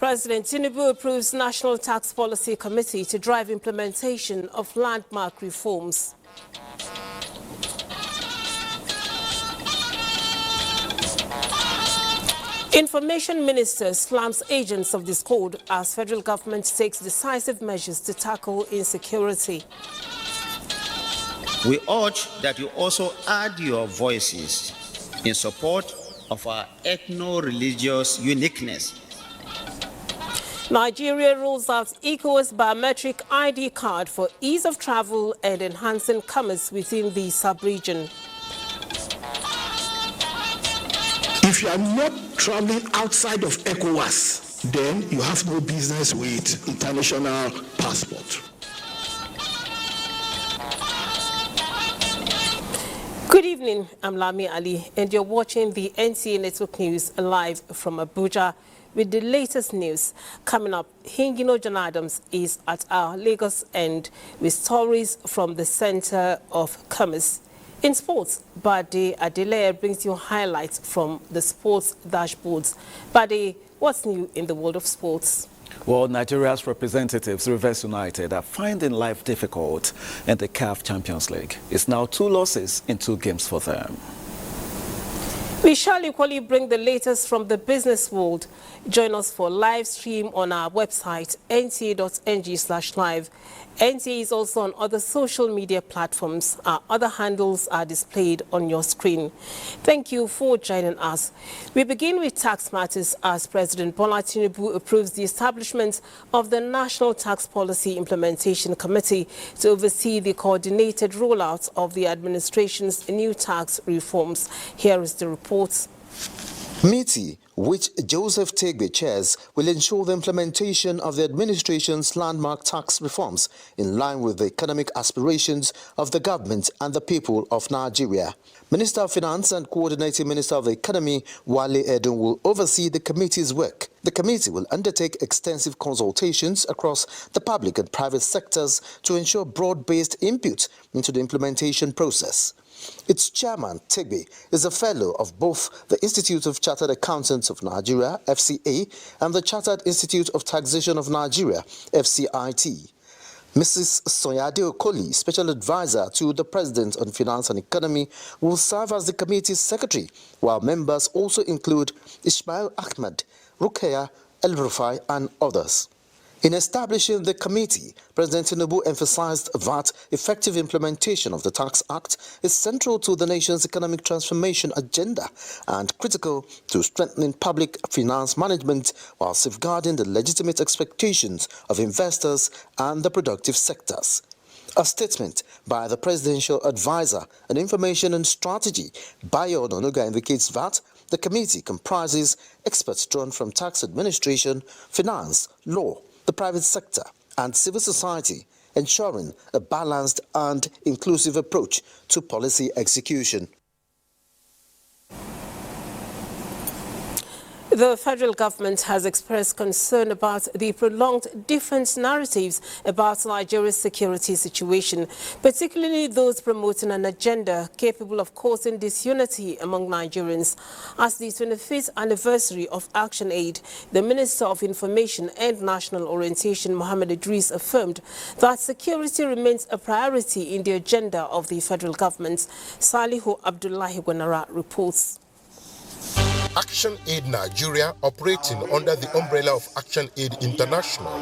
President Tinubu approves National Tax Policy Committee to drive implementation of landmark reforms. Information Minister slams agents of discord as federal government takes decisive measures to tackle insecurity. We urge that you also add your voices in support of our ethno-religious uniqueness. Nigeria rolls out ECOWAS biometric ID card for ease of travel and enhancing commerce within the sub-region. If you are not traveling outside of ECOWAS, then you have no business with international passport. Good evening, I'm Lami Ali, and you're watching the NTA Network News live from Abuja. With the latest news coming up, Hingino John Adams is at our Lagos end with stories from the Center of Commerce. In sports, Bade Adeleye brings you highlights from the sports dashboards. Bade, what's new in the world of sports? Well, Nigeria's representatives, Rivers United, are finding life difficult in the CAF Champions League. It's now 2 losses in 2 games for them. We shall equally bring the latest from the business world. Join us for live stream on our website, nta.ng/live. NTA is also on other social media platforms. Our other handles are displayed on your screen. Thank you for joining us. We begin with tax matters as President Bola Tinubu approves the establishment of the National Tax Policy Implementation Committee to oversee the coordinated rollout of the administration's new tax reforms. Here is the report. Committee, which Joseph Tegbe chairs, will ensure the implementation of the administration's landmark tax reforms in line with the economic aspirations of the government and the people of Nigeria. Minister of Finance and Coordinating Minister of the Economy, Wale Edun, will oversee the committee's work. The committee will undertake extensive consultations across the public and private sectors to ensure broad-based input into the implementation process. Its chairman, Tegbe, is a fellow of both the Institute of Chartered Accountants of Nigeria, FCA, and the Chartered Institute of Taxation of Nigeria, FCIT. Mrs. Soyade Okoli, Special Advisor to the President on Finance and Economy, will serve as the committee's secretary, while members also include Ismail Ahmed, Ruqayya El-Rufai, and others. In establishing the committee, President Tinubu emphasized that effective implementation of the Tax Act is central to the nation's economic transformation agenda and critical to strengthening public finance management while safeguarding the legitimate expectations of investors and the productive sectors. A statement by the Presidential Advisor on Information and Strategy, Bayo Ononuga, indicates that the committee comprises experts drawn from tax administration, finance, law, the private sector and civil society, ensuring a balanced and inclusive approach to policy execution. The federal government has expressed concern about the prolonged defense narratives about Nigeria's security situation, particularly those promoting an agenda capable of causing disunity among Nigerians. As the 25th anniversary of Action Aid, the Minister of Information and National Orientation, Mohammed Idris, affirmed that security remains a priority in the agenda of the federal government. Salihu Abdullahi Gwanara reports. Action Aid Nigeria, operating under the umbrella of Action Aid International,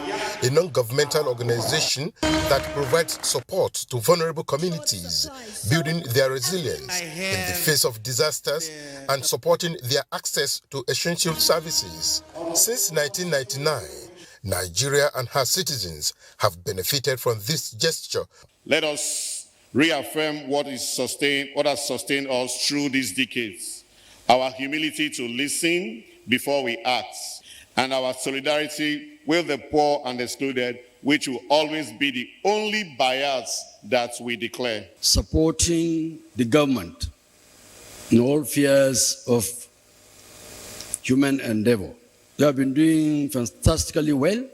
a non-governmental organization that provides support to vulnerable communities, building their resilience in the face of disasters and supporting their access to essential services. Since 1999, Nigeria and her citizens have benefited from this gesture. Let us reaffirm what has sustained us through these decades. Our humility to listen before we act, and our solidarity with the poor and excluded, which will always be the only bias that we declare. Supporting the government in all spheres of human endeavor. You have been doing fantastically well.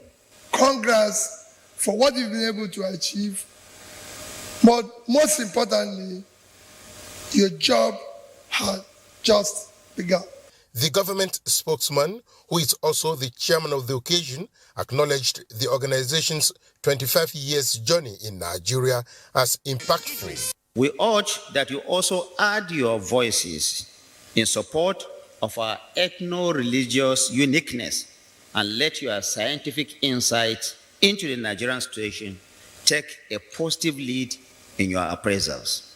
Congrats for what you've been able to achieve, but most importantly, your job has just begun. The government spokesman, who is also the chairman of the occasion, acknowledged the organization's 25 years journey in Nigeria as impactful. We urge that you also add your voices in support of our ethno-religious uniqueness and let your scientific insight into the Nigerian situation take a positive lead in your appraisals.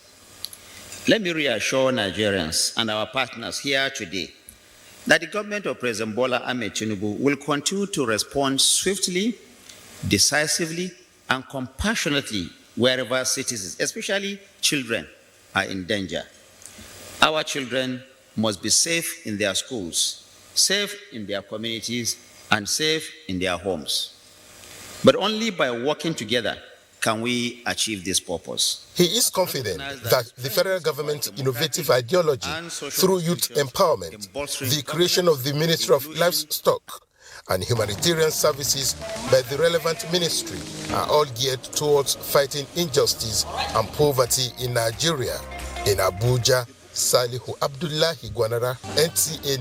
Let me reassure Nigerians and our partners here today that the government of President Bola Ahmed Tinubu will continue to respond swiftly, decisively, and compassionately wherever citizens, especially children, are in danger. Our children must be safe in their schools, safe in their communities, and safe in their homes. But only by working together can we achieve this purpose. He is confident that the federal government's innovative ideology through youth empowerment, the creation of the Ministry of Livestock, and humanitarian services by the relevant ministry are all geared towards fighting injustice and poverty in Nigeria. In Abuja, Salihu Abdullahi Gwanara, NTA.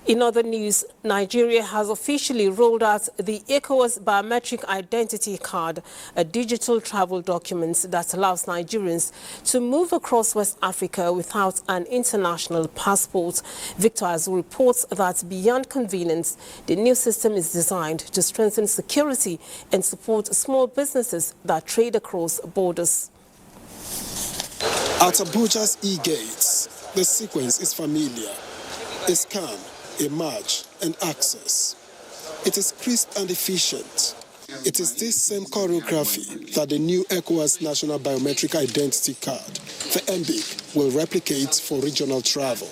In other news, Nigeria has officially rolled out the ECOWAS Biometric Identity Card, a digital travel document that allows Nigerians to move across West Africa without an international passport. Victor Azu reports that beyond convenience, the new system is designed to strengthen security and support small businesses that trade across borders. At Abuja's e-gates, the sequence is familiar. A scan, a march, and access. It is crisp and efficient. It is this same choreography that the new ECOWAS National Biometric Identity Card, the NBIC, will replicate for regional travel,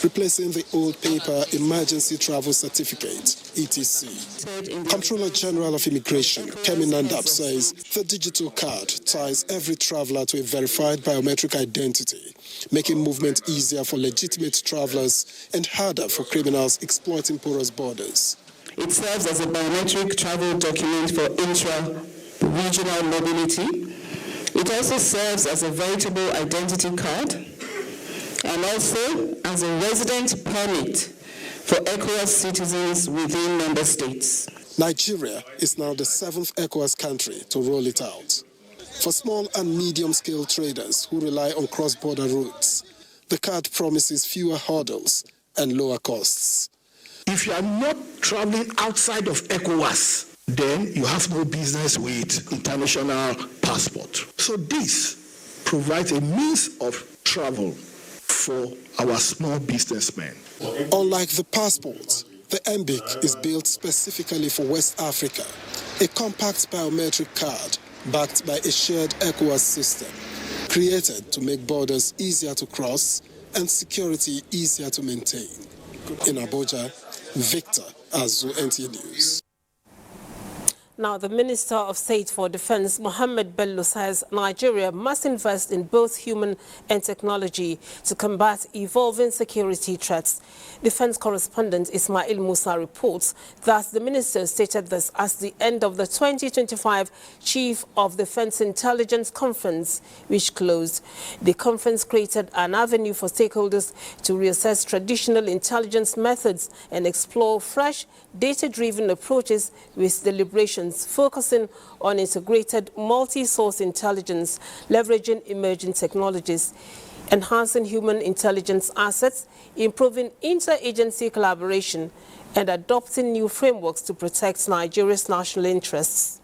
replacing the old paper Emergency Travel Certificate, ETC. Comptroller General of Immigration, Kemi Nandab, says the digital card ties every traveler to a verified biometric identity, making movement easier for legitimate travelers and harder for criminals exploiting porous borders. It serves as a biometric travel document for intra-regional mobility. It also serves as a veritable identity card and also as a resident permit for ECOWAS citizens within member states. Nigeria is now the 7th ECOWAS country to roll it out. For small and medium-scale traders who rely on cross-border routes, the card promises fewer hurdles and lower costs. If you are not traveling outside of ECOWAS, then you have no business with international passport. So this provides a means of travel for our small businessmen. Unlike the passport, the NBIC is built specifically for West Africa, a compact biometric card backed by a shared ECOWAS system, created to make borders easier to cross and security easier to maintain. In Abuja, Victor Azu, NTA News. Now, the Minister of State for Defense, Mohammed Bello, says Nigeria must invest in both human and technology to combat evolving security threats. Defense correspondent Ismail Musa reports that the minister stated this at the end of the 2025 Chief of Defense Intelligence Conference, which closed. The conference created an avenue for stakeholders to reassess traditional intelligence methods and explore fresh, data-driven approaches with deliberations focusing on integrated multi-source intelligence, leveraging emerging technologies, enhancing human intelligence assets, improving interagency collaboration, and adopting new frameworks to protect Nigeria's national interests.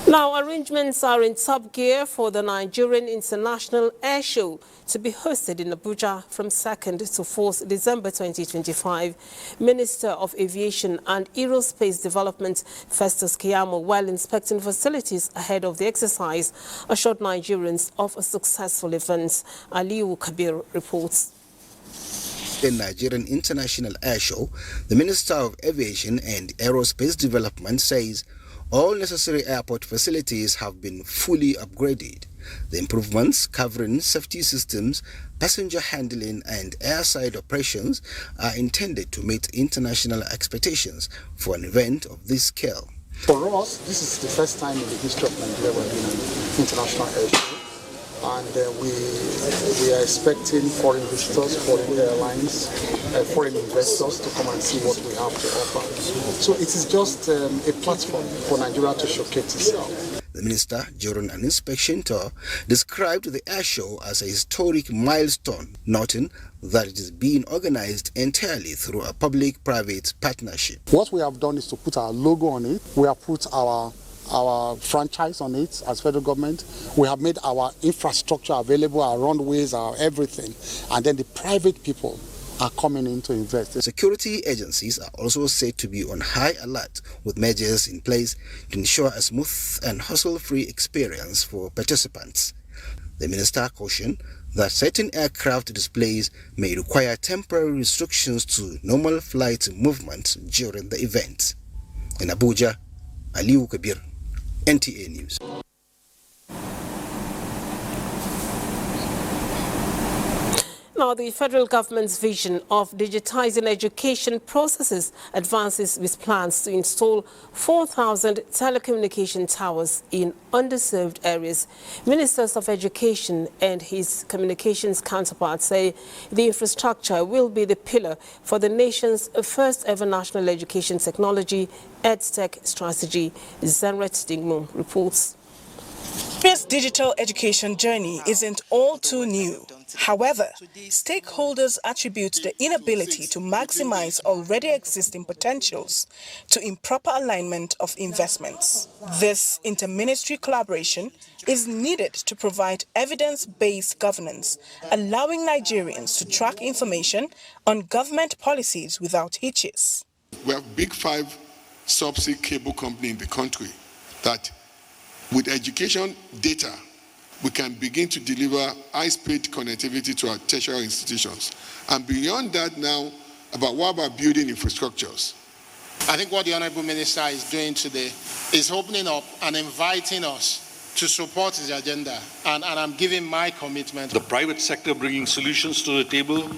Now, arrangements are in top gear for the Nigerian International Air Show to be hosted in Abuja from 2nd to 4th December 2025. Minister of Aviation and Aerospace Development Festus Keyamo, while inspecting facilities ahead of the exercise, assured Nigerians of a successful event. Aliu Kabir reports. The Nigerian International Air Show, the Minister of Aviation and Aerospace Development says all necessary airport facilities have been fully upgraded. The improvements, covering safety systems, passenger handling and airside operations, are intended to meet international expectations for an event of this scale. For us, this is the first time in the history of Nigeria we're doing an international air show. And we are expecting foreign visitors, foreign airlines, foreign investors to come and see what we have to offer. So it is just a platform for Nigeria to showcase itself. The minister, during an inspection tour, described the air show as a historic milestone, noting that it is being organized entirely through a public-private partnership. What we have done is to put our logo on it. We have put our franchise on it as federal government. We have made our infrastructure available, our runways, our everything. And then the private people are coming in to invest. Security agencies are also said to be on high alert with measures in place to ensure a smooth and hassle-free experience for participants. The minister cautioned that certain aircraft displays may require temporary restrictions to normal flight movement during the event. In Abuja, Aliu Kabir, NTA News. Now, the federal government's vision of digitizing education processes advances with plans to install 4,000 telecommunication towers in underserved areas. Ministers of Education and his communications counterparts say the infrastructure will be the pillar for the nation's first ever national education technology EdTech strategy. Zenret Stigmo reports. Nigeria's digital education journey isn't all too new. However, stakeholders attribute the inability to maximize already existing potentials to improper alignment of investments. This interministry collaboration is needed to provide evidence-based governance, allowing Nigerians to track information on government policies without hitches. We have big 5 subsea cable company in the country that with education data, we can begin to deliver high-speed connectivity to our tertiary institutions. And beyond that now, what about building infrastructures? I think what the Honourable Minister is doing today is opening up and inviting us to support his agenda. And I'm giving my commitment. The private sector bringing solutions to the table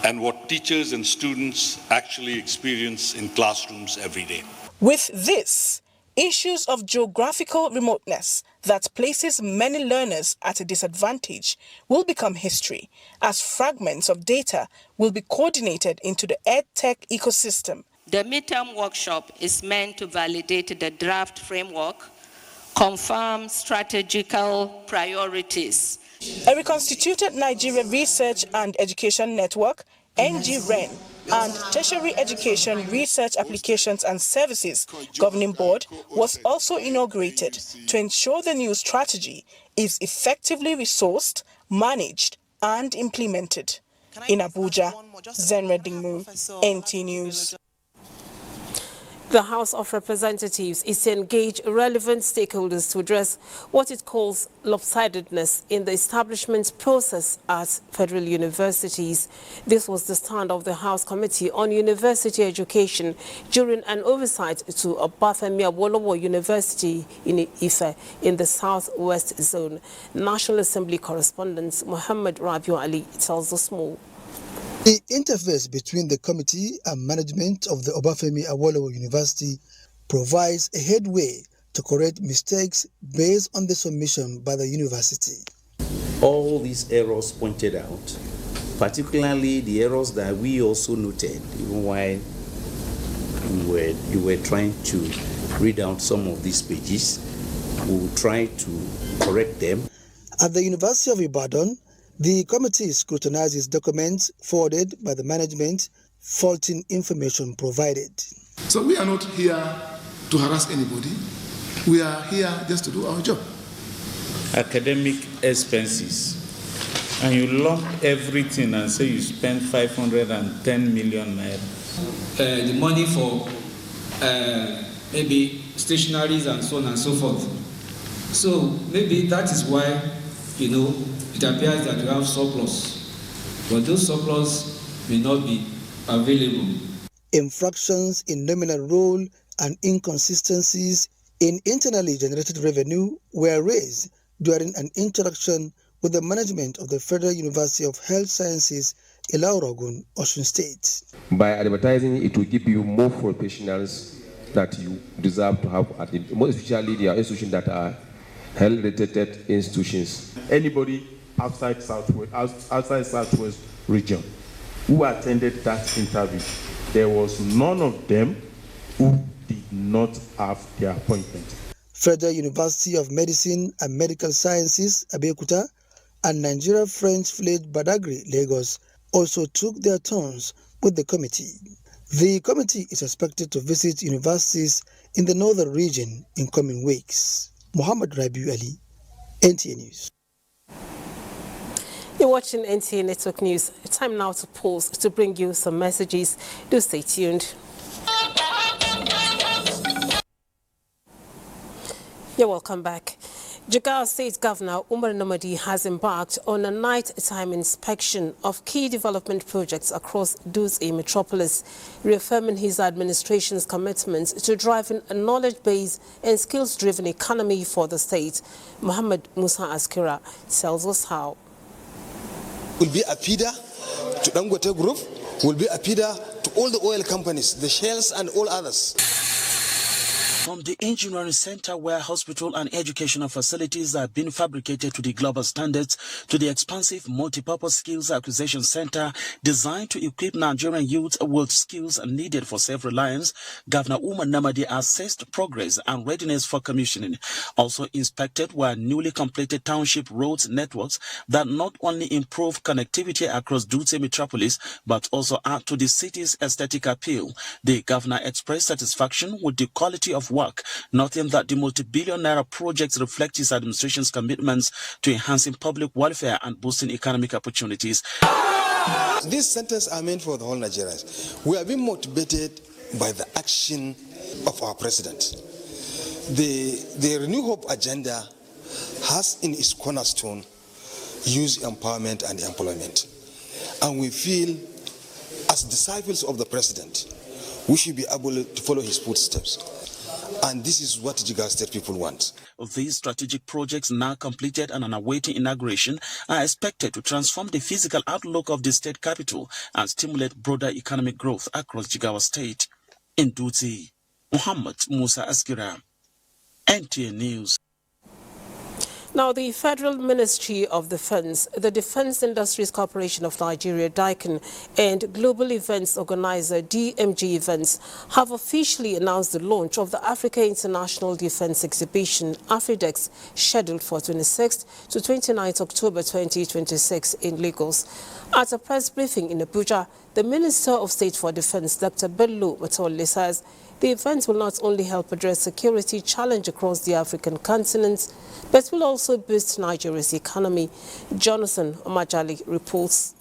and what teachers and students actually experience in classrooms every day. With this, issues of geographical remoteness that places many learners at a disadvantage will become history, as fragments of data will be coordinated into the EdTech ecosystem. The midterm workshop is meant to validate the draft framework, confirm strategical priorities. A reconstituted Nigeria Research and Education Network, NGREN, and Tertiary Education Research Applications and Services Governing Board was also inaugurated to ensure the new strategy is effectively resourced, managed, and implemented. In Abuja, Zenret Stigmo, NT News. The House of Representatives is to engage relevant stakeholders to address what it calls lopsidedness in the establishment process at federal universities. This was the stand of the House Committee on University Education during an oversight to Obafemi Awolowo University in Ife in the Southwest Zone. National Assembly correspondent Muhammad Rabiu Ali tells us more. The interface between the committee and management of the Obafemi Awolowo University provides a headway to correct mistakes based on the submission by the university. All these errors pointed out, particularly the errors that we also noted, even while you were trying to read out some of these pages, we will try to correct them. At the University of Ibadan, the committee scrutinizes documents forwarded by the management, faulty information provided. So we are not here to harass anybody. We are here just to do our job. Academic expenses. And you lump everything and say you spend 510 million naira. The money for maybe stationaries and so on and so forth. So maybe that is why, it appears that you have surplus, but those surplus may not be available. Infractions in nominal roll and inconsistencies in internally generated revenue were raised during an interaction with the management of the Federal University of Health Sciences, Ilaurogun, Osun State. By advertising, it will give you more professionals that you deserve to have at the, most especially the institutions that are health-related institutions. Anybody outside Southwest region who attended that interview, there was none of them who did not have their appointment. Federal University of Medicine and Medical Sciences, Abeokuta, and Nigeria French Fleet Badagry, Lagos, also took their turns with the committee. The committee is expected to visit universities in the northern region in coming weeks. Muhammad Rabiu Ali, NTA News. You're watching NTA Network News. Time now to pause to bring you some messages. Do stay tuned. You're welcome back. Jigawa State Governor Umar Namadi has embarked on a night-time inspection of key development projects across Dutse metropolis, reaffirming his administration's commitment to driving a knowledge-based and skills-driven economy for the state. Muhammad Musa Askira tells us how. Will be a feeder to Dangote Group, will be a feeder to all the oil companies, the shells and all others. From the engineering center where hospital and educational facilities are being fabricated to the global standards to the expansive multi-purpose skills acquisition center designed to equip Nigerian youth with skills needed for self-reliance, Governor Umar Namadi assessed progress and readiness for commissioning. Also inspected were newly completed township roads networks that not only improve connectivity across Dutse metropolis but also add to the city's aesthetic appeal. The governor expressed satisfaction with the quality of work, noting that the multi-billion naira projects reflect his administration's commitments to enhancing public welfare and boosting economic opportunities. These centers are meant for the whole Nigerians. We are being motivated by the action of our president. The Renew Hope agenda has in its cornerstone youth empowerment and employment. And we feel, as disciples of the president, we should be able to follow his footsteps. And this is what Jigawa State people want. These strategic projects, now completed and awaiting inauguration, are expected to transform the physical outlook of the state capital and stimulate broader economic growth across Jigawa State. In Dutse, Muhammad Musa Askira, NTA News. Now, the Federal Ministry of Defense, the Defense Industries Corporation of Nigeria, DICON, and global events organizer DMG Events have officially announced the launch of the Africa International Defense Exhibition, AFRIDEX, scheduled for 26th to 29th October 2026 in Lagos. At a press briefing in Abuja, the Minister of State for Defense, Dr. Bello Matole, says the event will not only help address security challenge across the African continent, but will also boost Nigeria's economy. Jonathan Omajali reports.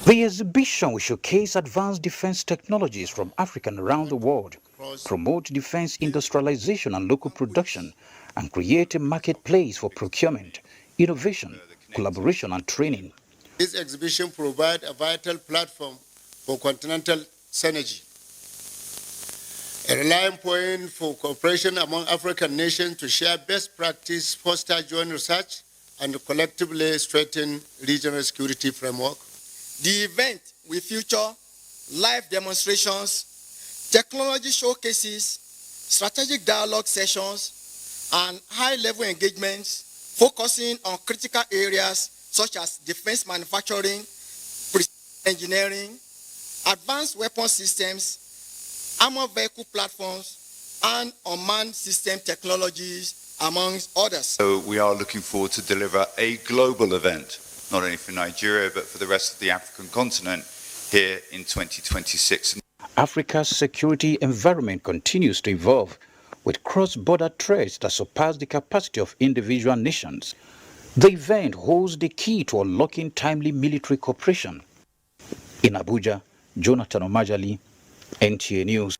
The exhibition will showcase advanced defense technologies from Africa and around the world, promote defense industrialization and local production, and create a marketplace for procurement, innovation, collaboration, and training. This exhibition provides a vital platform for continental synergy, a relying point for cooperation among African nations to share best practice, foster joint research, and collectively strengthen regional security framework. The event will feature live demonstrations, technology showcases, strategic dialogue sessions, and high-level engagements focusing on critical areas such as defense manufacturing, precision engineering, advanced weapon systems, armored vehicle platforms, and unmanned system technologies, amongst others. So we are looking forward to deliver a global event, not only for Nigeria, but for the rest of the African continent here in 2026. Africa's security environment continues to evolve, with cross-border threats that surpass the capacity of individual nations. The event holds the key to unlocking timely military cooperation. In Abuja, Jonathan Omajali, NTA News.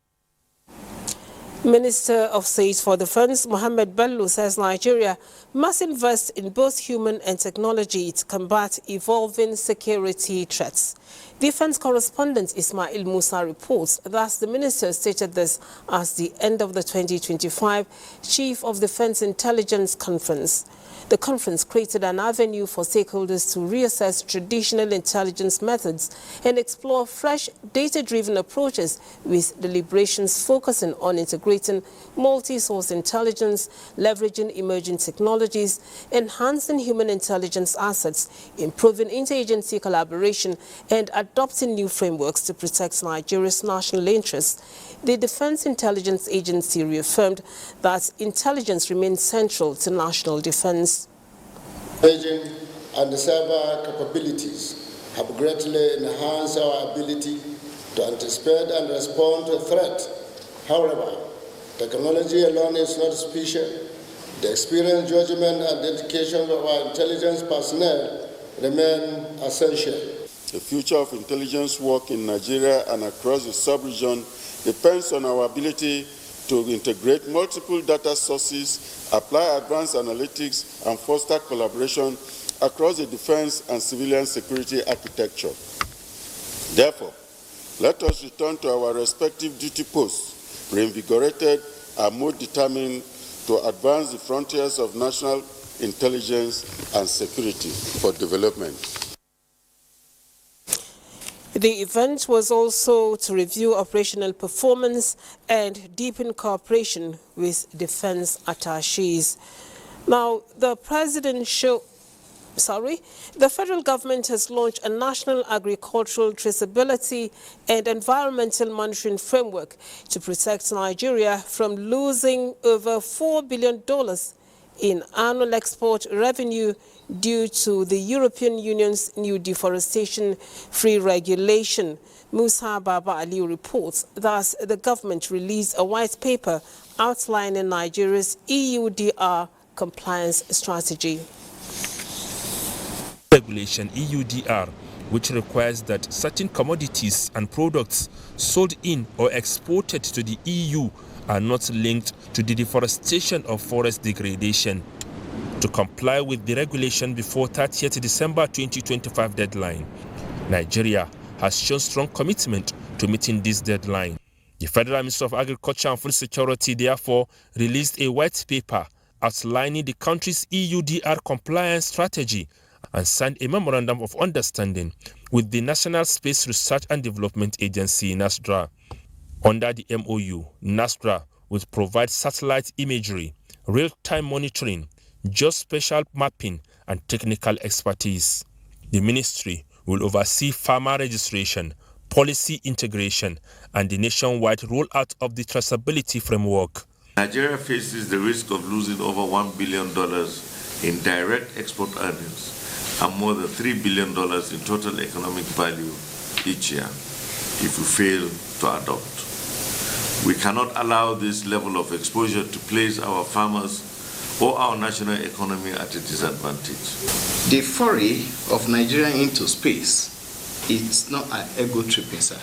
Minister of State for Defense Mohammed Bello says Nigeria must invest in both human and technology to combat evolving security threats. Defense correspondent Ismail Musa reports that the minister stated this at the end of the 2025 Chief of Defense Intelligence Conference. The conference created an avenue for stakeholders to reassess traditional intelligence methods and explore fresh data-driven approaches, with deliberations focusing on integrating multi-source intelligence, leveraging emerging technologies, enhancing human intelligence assets, improving interagency collaboration, and adopting new frameworks to protect Nigeria's national interests. The Defense Intelligence Agency reaffirmed that intelligence remains central to national defense. Aging and cyber capabilities have greatly enhanced our ability to anticipate and respond to threats. However, technology alone is not sufficient. The experience, judgment, and dedication of our intelligence personnel remain essential. The future of intelligence work in Nigeria and across the sub-region depends on our ability to integrate multiple data sources, apply advanced analytics, and foster collaboration across the defense and civilian security architecture. Therefore, let us return to our respective duty posts, reinvigorated and more determined to advance the frontiers of national intelligence and security for development. The event was also to review operational performance and deepen cooperation with defense attaches. Now, the federal government has launched a national agricultural traceability and environmental monitoring framework to protect Nigeria from losing over $4 billion in annual export revenue due to the European Union's new deforestation-free regulation. Musa Baba Ali reports that the government released a white paper outlining Nigeria's EUDR compliance strategy. Regulation EUDR, which requires that certain commodities and products sold in or exported to the EU are not linked to the deforestation or forest degradation. To comply with the regulation before 30th December 2025 deadline, Nigeria has shown strong commitment to meeting this deadline. The Federal Ministry of Agriculture and Food Security therefore released a white paper outlining the country's EUDR compliance strategy and signed a memorandum of understanding with the National Space Research and Development Agency, NASDRA. Under the MOU, NASDRA will provide satellite imagery, real-time monitoring, geospatial mapping, and technical expertise. The ministry will oversee farmer registration, policy integration, and the nationwide rollout of the traceability framework. Nigeria faces the risk of losing over $1 billion in direct export earnings and more than $3 billion in total economic value each year if we fail to adopt. We cannot allow this level of exposure to place our farmers or our national economy at a disadvantage. The foray of Nigeria into space is not an ego tripping, sir.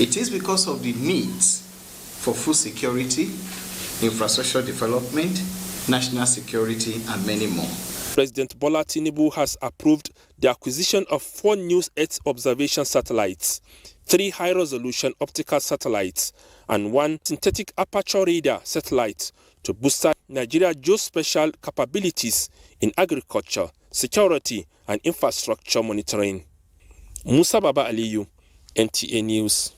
It is because of the needs for food security, infrastructure development, national security, and many more. President Bola Tinubu has approved the acquisition of 4 new Earth observation satellites, 3 high-resolution optical satellites, and 1 synthetic aperture radar satellite to boost Nigeria's geospatial capabilities in agriculture, security, and infrastructure monitoring. Musa Baba Aliyu, NTA News.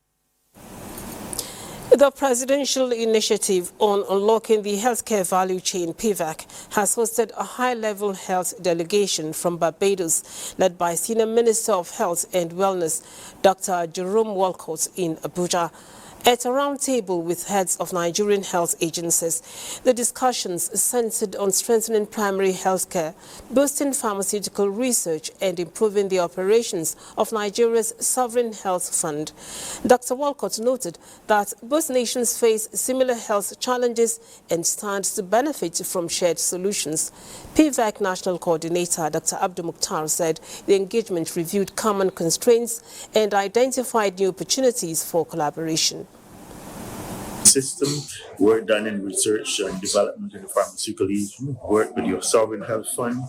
The Presidential Initiative on Unlocking the Healthcare Value Chain, PVAC, has hosted a high-level health delegation from Barbados, led by Senior Minister of Health and Wellness, Dr. Jerome Walcott, in Abuja. At a roundtable with heads of Nigerian health agencies, the discussions centered on strengthening primary health care, boosting pharmaceutical research, and improving the operations of Nigeria's sovereign health fund. Dr. Walcott noted that both nations face similar health challenges and stand to benefit from shared solutions. PVAC National Coordinator Dr. Abdul Mukhtar said the engagement reviewed common constraints and identified new opportunities for collaboration. system, work done in research and development in the pharmaceutical region, work with your sovereign health fund,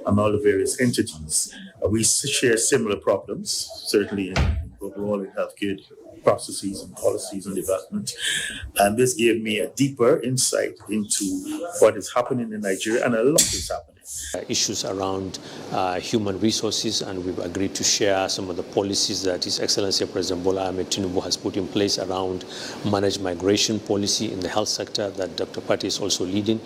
and all the various entities. We share similar problems, certainly overall in healthcare processes and policies and development. And this gave me a deeper insight into what is happening in Nigeria, and a lot is happening. Issues around human resources, and we've agreed to share some of the policies that His Excellency President Bola Ahmed Tinubu has put in place around managed migration policy in the health sector that Dr. Patti is also leading.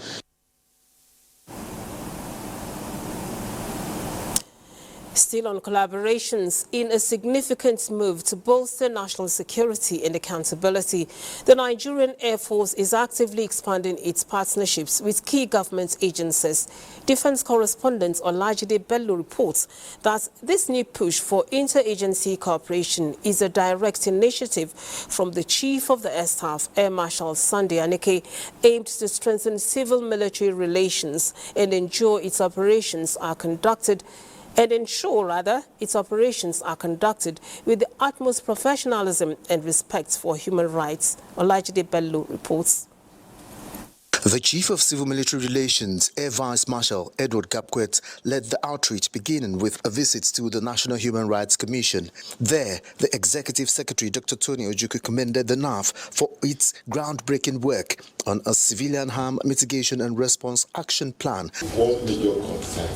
Still on collaborations, in a significant move to bolster national security and accountability, the Nigerian Air Force is actively expanding its partnerships with key government agencies. Defense correspondent Olajide Bello reports that this new push for interagency cooperation is a direct initiative from the Chief of the Air Staff, Air Marshal Sunday Aneke, aimed to strengthen civil-military relations and ensure its operations are conducted with the utmost professionalism and respect for human rights. Olajide Bello reports. The Chief of Civil Military Relations, Air Vice Marshal Edward Gapquet, led the outreach, beginning with a visit to the National Human Rights Commission. There, the Executive Secretary, Dr. Tony Ojukwu, commended the NAF for its groundbreaking work on a civilian harm mitigation and response action plan. One major concern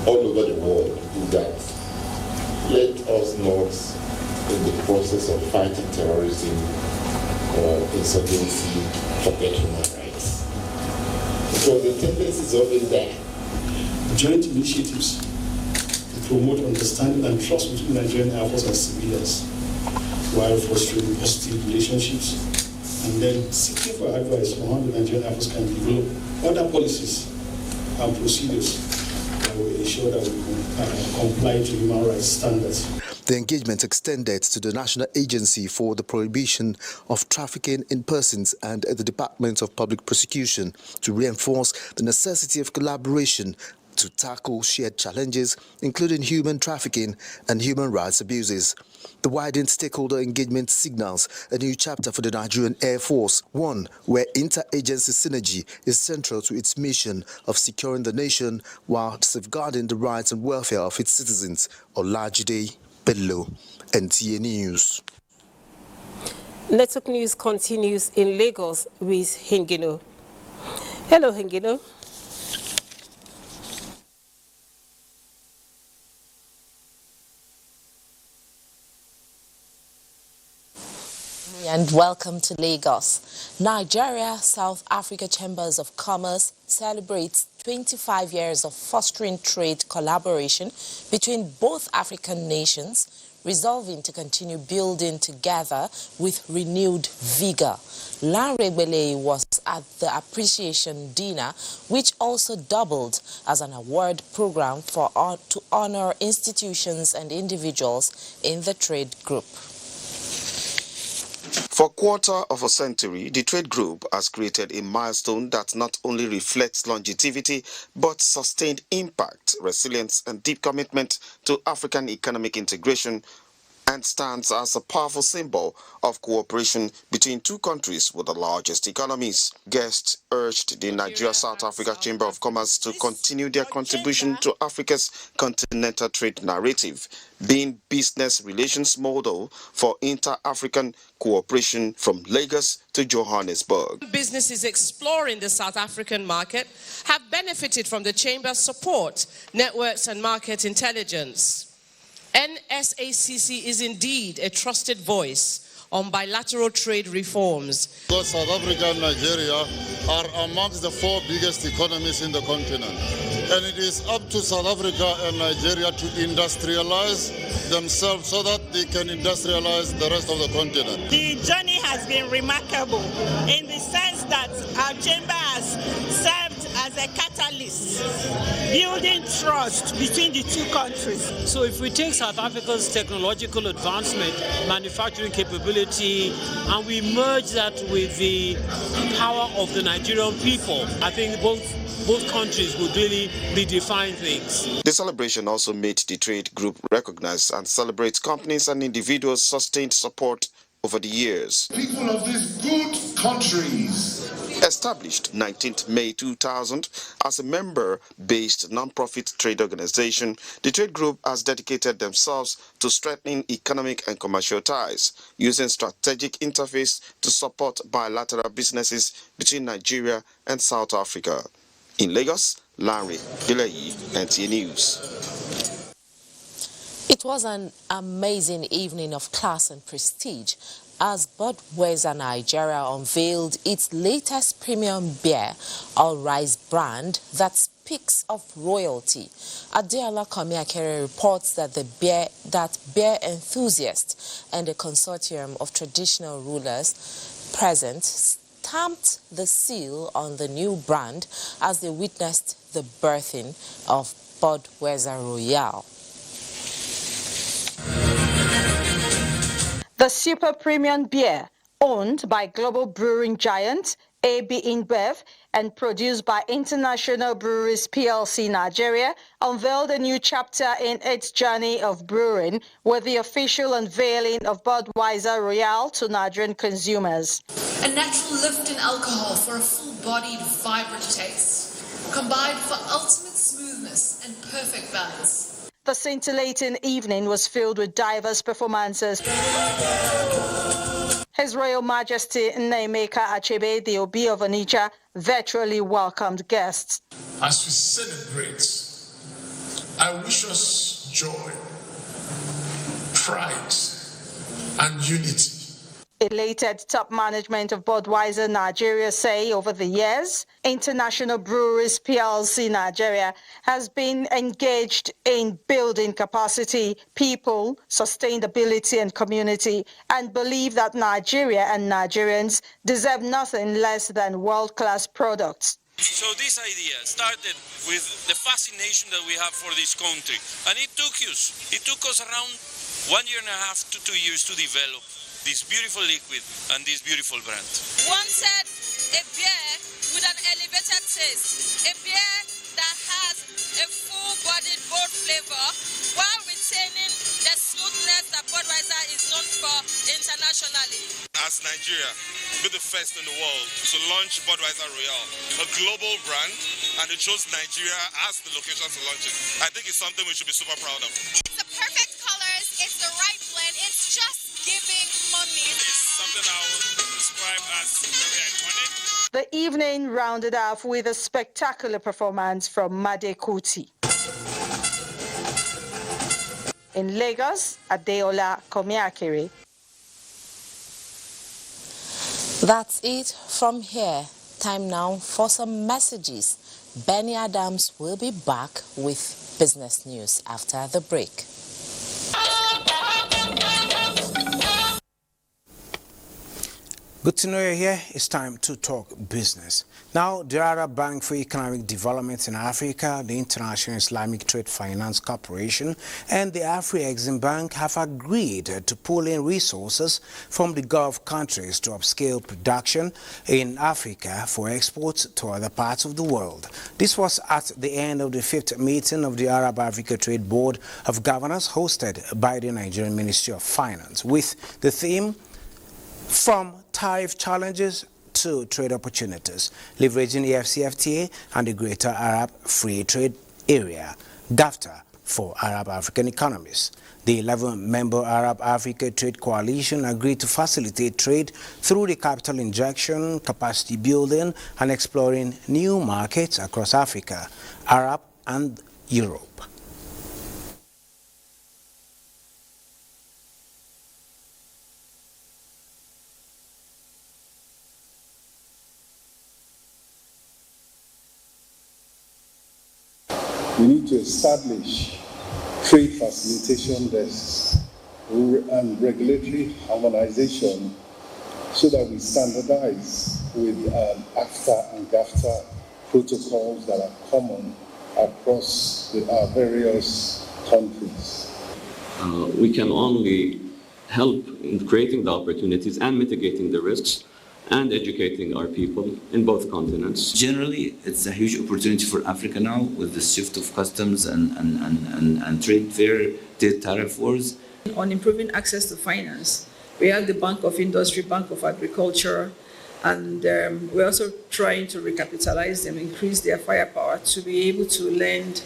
all over the world is that let us not, in the process of fighting terrorism or insurgency, forget human rights. Because the tendency is always there. Joint initiatives to promote understanding and trust between Nigerian Air Force and civilians while fostering positive relationships and then seeking for advice on how the Nigerian Air Force can develop other policies and procedures that will ensure that we can comply to human rights standards. The engagement extended to the National Agency for the Prohibition of Trafficking in Persons and the Department of Public Prosecution to reinforce the necessity of collaboration to tackle shared challenges, including human trafficking and human rights abuses. The widened stakeholder engagement signals a new chapter for the Nigerian Air Force, one where interagency synergy is central to its mission of securing the nation while safeguarding the rights and welfare of its citizens. Olajide Bello, NTA News. Network News continues in Lagos with Hengino. Hello, Hengino. And welcome to Lagos. Nigeria-South Africa Chambers of Commerce celebrates 25 years of fostering trade collaboration between both African nations, resolving to continue building together with renewed vigor. Lanre Gbele was at the appreciation dinner, which also doubled as an award program to honor institutions and individuals in the trade group. For a quarter of a century, the trade group has created a milestone that not only reflects longevity, but sustained impact, resilience, and deep commitment to African economic integration, and stands as a powerful symbol of cooperation between two countries with the largest economies. Guests urged the Nigeria-South Africa Chamber of Commerce to continue their contribution to Africa's continental trade narrative, being business relations model for inter-African cooperation from Lagos to Johannesburg. Businesses exploring the South African market have benefited from the Chamber's support, networks and market intelligence. NSACC is indeed a trusted voice on bilateral trade reforms. South Africa and Nigeria are amongst the 4 biggest economies in the continent. And it is up to South Africa and Nigeria to industrialize themselves so that they can industrialize the rest of the continent. The journey has been remarkable in the sense that our chamber has served as a catalyst, building trust between the two countries. So if we take South Africa's technological advancement, manufacturing capability, and we merge that with the power of the Nigerian people, I think both countries would really redefine things. The celebration also made the trade group recognize and celebrate companies and individuals' sustained support over the years. People of these good countries. Established 19th May 2000 as a member-based non-profit trade organization, the trade group has dedicated themselves to strengthening economic and commercial ties, using strategic interface to support bilateral businesses between Nigeria and South Africa. In Lagos, Larry Bilayi, NTA News. It was an amazing evening of class and prestige as Budweiser Nigeria unveiled its latest premium beer, All Rise brand, that speaks of royalty. Adeola Komiakere reports that beer enthusiasts and a consortium of traditional rulers present stamped the seal on the new brand as they witnessed the birthing of Budweiser Royale. The super premium beer, owned by global brewing giant AB InBev and produced by International Breweries PLC Nigeria, unveiled a new chapter in its journey of brewing with the official unveiling of Budweiser Royale to Nigerian consumers. A natural lift in alcohol for a full-bodied, vibrant taste, combined for ultimate smoothness and perfect balance. The scintillating evening was filled with diverse performances. His Royal Majesty Nnaemeka Achebe, the Obi of Onitsha, virtually welcomed guests. As we celebrate, I wish us joy, pride, and unity. Elated top management of Budweiser Nigeria say over the years, International Breweries PLC Nigeria has been engaged in building capacity, people, sustainability and community, and believe that Nigeria and Nigerians deserve nothing less than world-class products. So this idea started with the fascination that we have for this country, and it took us around 1.5 years to 2 years to develop this beautiful liquid and this beautiful brand. One said a beer with an elevated taste, a beer that has a full-bodied, bold flavor while retaining the smoothness that Budweiser is known for internationally. As Nigeria, we're the first in the world to launch Budweiser Royale, a global brand, and it chose Nigeria as the location to launch it. I think it's something we should be super proud of. It's the perfect colors, it's the right blend, it's just giving money. It's something I would describe as very iconic. The evening rounded off with a spectacular performance from Made Kuti. In Lagos, Adeola Komiakere. That's it from here. Time now for some messages. Benny Adams will be back with business news after the break. Good to know you're here. It's time to talk business. Now, the Arab Bank for Economic Development in Africa, the International Islamic Trade Finance Corporation, and the Afri-Exim Bank have agreed to pull in resources from the Gulf countries to upscale production in Africa for exports to other parts of the world. This was at the end of the 5th meeting of the Arab Africa Trade Board of Governors hosted by the Nigerian Ministry of Finance, with the theme From Tariff Challenges to Trade Opportunities, leveraging EFCFTA and the Greater Arab Free Trade Area, GAFTA, for Arab African economies. The 11-member Arab Africa Trade Coalition agreed to facilitate trade through the capital injection, capacity building, and exploring new markets across Africa, Arab, and Europe. We need to establish trade facilitation desks and regulatory harmonization so that we standardize with AFTA and GAFTA protocols that are common across our various countries. We can only help in creating the opportunities and mitigating the risks and educating our people in both continents. Generally, it's a huge opportunity for Africa now with the shift of customs and trade tariff wars. On improving access to finance We have the Bank of Industry, Bank of Agriculture, and we're also trying to recapitalize them, increase their firepower to be able to lend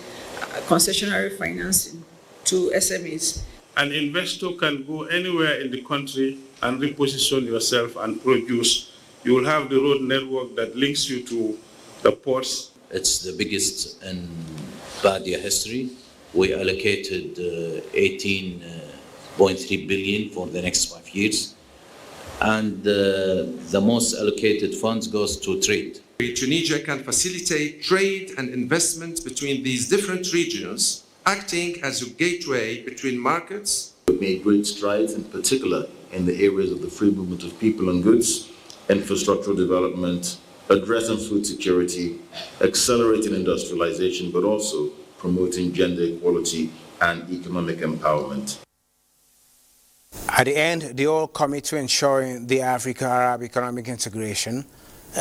concessionary financing to SMEs. An investor can go anywhere in the country and reposition yourself and produce. You will have the road network that links you to the ports. It's the biggest in Badia history. We allocated 18.3 billion for the next 5 years. And the most allocated funds goes to trade. Tunisia can facilitate trade and investment between these different regions, acting as a gateway between markets. We made great strides, in particular in the areas of the free movement of people and goods, infrastructural development, addressing food security, accelerating industrialization, but also promoting gender equality and economic empowerment. At the end, they all commit to ensuring the Africa-Arab economic integration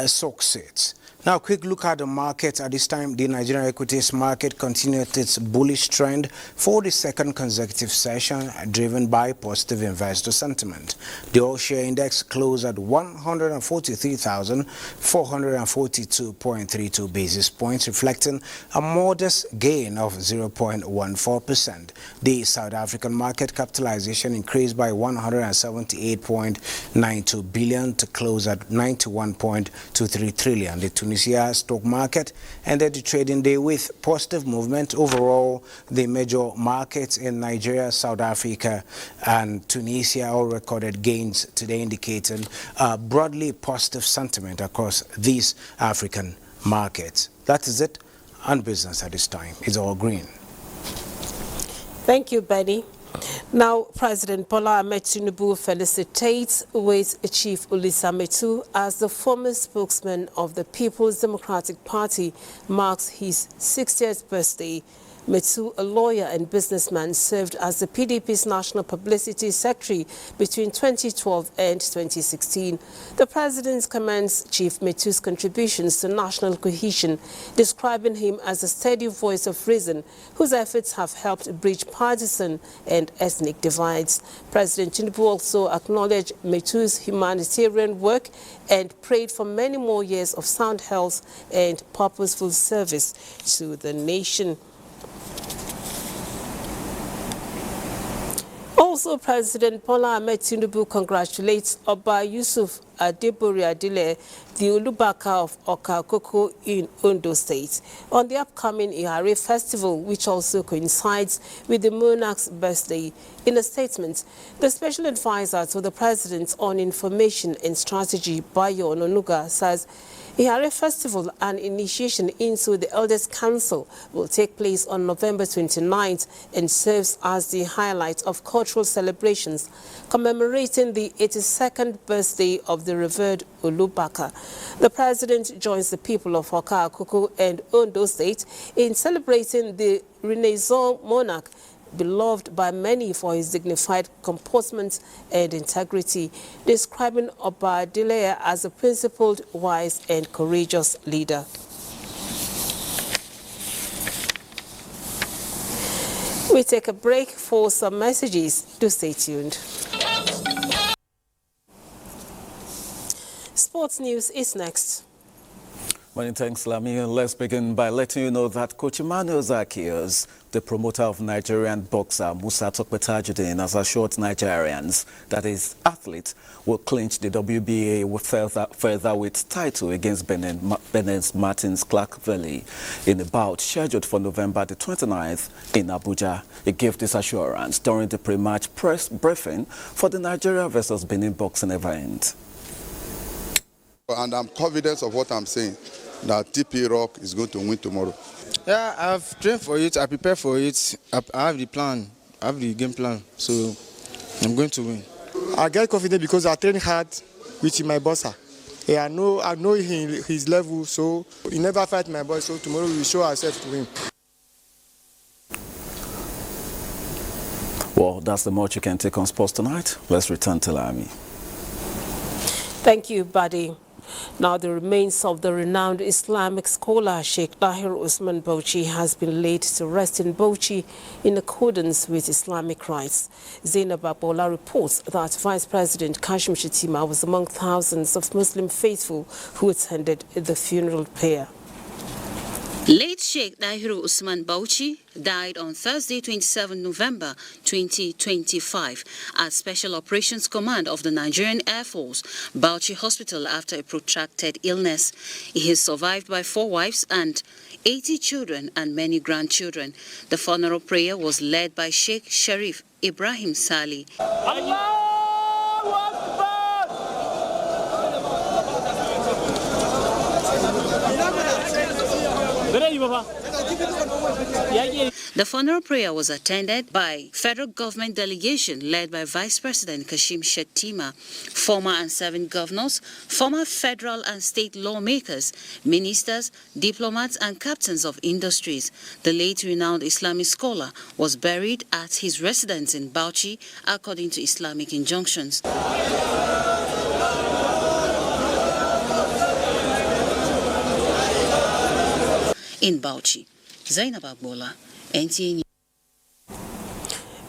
succeeds. Now, a quick look at the market. At this time, the Nigerian equities market continued its bullish trend for the second consecutive session, driven by positive investor sentiment. The all-share index closed at 143,442.32 basis points, reflecting a modest gain of 0.14%. The South African market capitalization increased by 178.92 billion to close at 91.23 trillion. The Tunisia stock market ended the trading day with positive movement. Overall, the major markets in Nigeria, South Africa, and Tunisia all recorded gains today, indicating broadly positive sentiment across these African markets. That is it on business at this time. It's all green. Thank you, Benny. Now, President Bola Ahmed Tinubu felicitates with Chief Ulisa Metu as the former spokesman of the People's Democratic Party marks his 60th birthday. Metu, a lawyer and businessman, served as the PDP's National Publicity Secretary between 2012 and 2016. The president commends Chief Metu's contributions to national cohesion, describing him as a steady voice of reason whose efforts have helped bridge partisan and ethnic divides. President Tinubu also acknowledged Metu's humanitarian work and prayed for many more years of sound health and purposeful service to the nation. Also, President Bola Ahmed Tinubu congratulates Oba Yusuf Adebori Adile, the Olubaka of Okakoko in Ondo State, on the upcoming Ihare Festival, which also coincides with the monarch's birthday. In a statement, the special advisor to the President on Information and Strategy, Bayo Ononuga, says Ihare Festival and initiation into the Elders Council will take place on November 29th and serves as the highlight of cultural celebrations commemorating the 82nd birthday of the revered Olubaka. The President joins the people of Okakoko and Ondo State in celebrating the Renaissance monarch, beloved by many for his dignified comportment and integrity, describing Oba Adile as a principled, wise, and courageous leader. We take a break for some messages. Do stay tuned. Sports news is next. Many thanks, Lami. Let's begin by letting you know that Coach Emmanuel Zacchaeus, the promoter of Nigerian boxer Musa Tokpetajudin, has assured Nigerians that his athlete will clinch the WBA with featherweight title against Benin's Martins Clark-Valley in a bout scheduled for November the 29th in Abuja. He gave this assurance during the pre-match press briefing for the Nigeria versus Benin boxing event. And I'm confident of what I'm saying, that TP Rock is going to win tomorrow. Yeah, I've trained for it, I prepare for it, I have the plan, I have the game plan, so I'm going to win. I get confident because I train hard with my bosser. Yeah, I know his level, so he never fight my boy, so tomorrow we will show ourselves to him. Well, that's the much you can take on sports tonight. Let's return to Lami. Thank you, Buddy. Now, the remains of the renowned Islamic scholar Sheikh Tahir Usman Bauchi has been laid to rest in Bauchi in accordance with Islamic rites. Zainab Abola reports that Vice President Kashim Shettima was among thousands of Muslim faithful who attended the funeral prayer. Late Sheikh Dahiru Usman Bauchi died on Thursday, 27 November 2025 at Special Operations Command of the Nigerian Air Force, Bauchi Hospital, after a protracted illness. He is survived by 4 wives and 80 children and many grandchildren. The funeral prayer was led by Sheikh Sharif Ibrahim Sali. The funeral prayer was attended by federal government delegation led by Vice President Kashim Shettima, former and serving governors, former federal and state lawmakers, ministers, diplomats and captains of industries. The late renowned Islamic scholar was buried at his residence in Bauchi according to Islamic injunctions. In Bauchi, Zainab Abola, NTA News.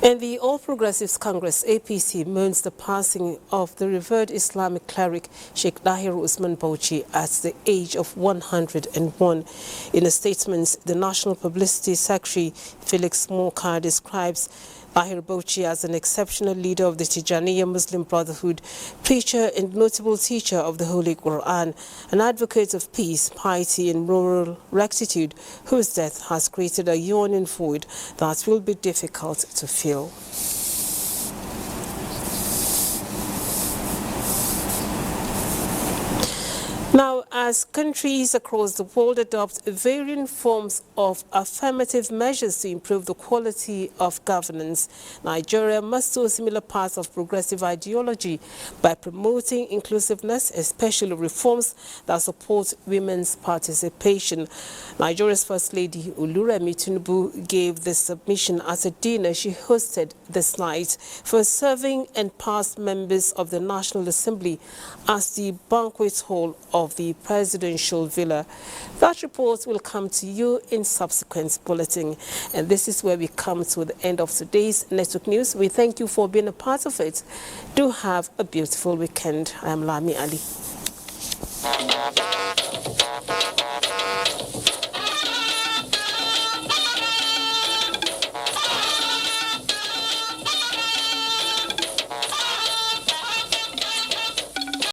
And the All Progressives Congress, APC, mourns the passing of the revered Islamic cleric Sheikh Tahir Usman Bauchi at the age of 101. In a statement, the National Publicity Secretary, Felix Moka, describes Tahir Bauchi as an exceptional leader of the Tijaniya Muslim Brotherhood, preacher and notable teacher of the Holy Quran, an advocate of peace, piety and moral rectitude, whose death has created a yawning void that will be difficult to fill. Now, as countries across the world adopt varying forms of affirmative measures to improve the quality of governance, Nigeria must do a similar path of progressive ideology by promoting inclusiveness, especially reforms that support women's participation. Nigeria's First Lady Oluremi Tinubu gave this submission at a dinner she hosted this night for serving and past members of the National Assembly at the banquet hall of the presidential villa. That report will come to you in subsequent bulletin. And this is where we come to the end of today's Network News. We thank you for being a part of it. Do have a beautiful weekend. I am Lami Ali.